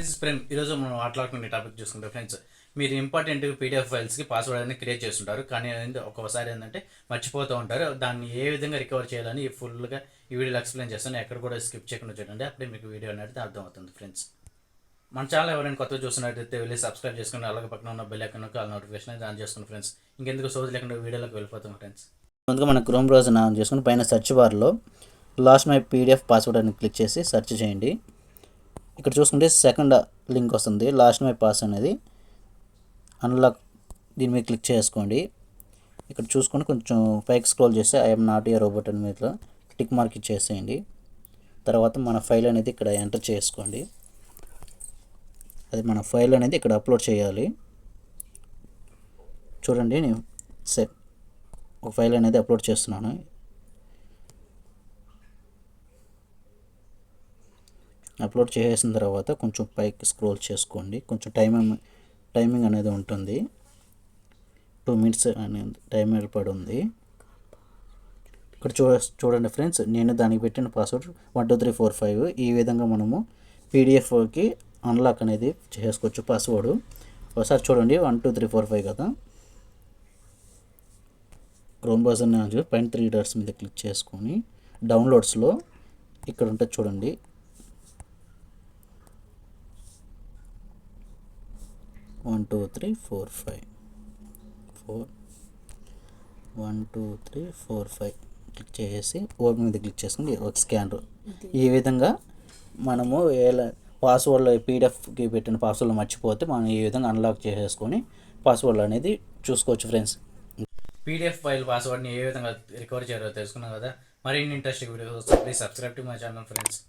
This is Prem. ఈరోజు మనం మాట్లాడుకునే టాపిక్ చూసుకుంటే ఫ్రెండ్స్, మీరు ఇంపార్టెంట్ పీడిఎఫ్ ఫైల్స్కి పాస్వర్డ్ అనేది క్రియేట్ చేస్తుంటారు, కానీ ఒక్కొక్కసారి ఏంటంటే మర్చిపోతూ ఉంటారు. దాన్ని ఏ విధంగా రికవర్ చేయాలని ఫుల్గా ఈ వీడియోలో ఎక్స్ప్లెయిన్ చేస్తాను. ఎక్కడ కూడా స్కిప్ చేయకుండా చూడండి, అప్పుడే మీకు వీడియో అనేది అర్థమవుతుంది ఫ్రెండ్స్. మన ఛానల్ ఎవరైనా కొత్తగా చూస్తున్నట్టయితే వెళ్ళి సబ్స్క్రైబ్ చేసుకుని అలాగే పక్కన ఉన్న బెల్ ఐకాన్ కాల్ నోటిఫికేషన్ అనేది ఆన్ చేసుకుని ఫ్రెండ్స్. ఇంకెందుకు సోజ్ లేకుండా వీడియోలోకి వెళ్ళిపోతాం ఫ్రెండ్స్. ముందుగా మన క్రోమ్ బ్రౌజర్ ఆన్ చేసుకుని పైన సెర్చ్ బార్లో లాస్ట్ మై పీడిఎఫ్ పాస్వర్డ్ అని క్లిక్ చేసి సెర్చ్ చేయండి. ఇక్కడ చూసుకుంటే సెకండ్ లింక్ వస్తుంది, లాస్ట్ మై పాస్ అనేది అన్లాక్. దీని మీద క్లిక్ చేసుకోండి. ఇక్కడ చూసుకొని కొంచెం పైకి స్క్రోల్ చేస్తే ఐఎమ్ నాట్ ఏ రోబోట్ అని మీద టిక్ మార్క్ ఇచ్చేసేయండి. తర్వాత మన ఫైల్ అనేది ఇక్కడ ఎంటర్ చేసుకోండి. అది మన ఫైల్ అనేది ఇక్కడ అప్లోడ్ చేయాలి. చూడండి, నేను ఒక ఫైల్ అనేది అప్లోడ్ చేస్తున్నాను. అప్లోడ్ చేసిన తర్వాత కొంచెం పైకి స్క్రోల్ చేసుకోండి. కొంచెం టైమింగ్ అనేది ఉంటుంది. 2 minutes అనేది టైం ఏర్పడి ఉంది. ఇక్కడ చూడండి ఫ్రెండ్స్, నేను దానికి పెట్టిన పాస్వర్డ్ 12345. ఈ విధంగా మనము పీడిఎఫ్కి అన్లాక్ అనేది చేసుకోవచ్చు పాస్వర్డ్. ఒకసారి చూడండి, 12345 కదా. క్రోమ్ బ్రౌజర్ పైన 3 dots మీద క్లిక్ చేసుకొని డౌన్లోడ్స్లో ఇక్కడ ఉంటుంది చూడండి, 12345 క్లిక్ చేసి ఓపెన్ మీద క్లిక్ చేసుకుని ఒక స్కానర్. ఈ విధంగా మనము పాస్వర్డ్లో పీడిఎఫ్కి పెట్టిన పాస్వర్డ్లు మర్చిపోతే మనం ఈ విధంగా అన్లాక్ చేసేసుకొని పాస్వర్డ్లు అనేది చూసుకోవచ్చు ఫ్రెండ్స్. పీడిఎఫ్ ఫైల్ పాస్వర్డ్ని ఏ విధంగా రికవర్ చేయాలో తెలుసుకున్నాం కదా. మరిన్ని interesting videos please subscribe to my channel friends.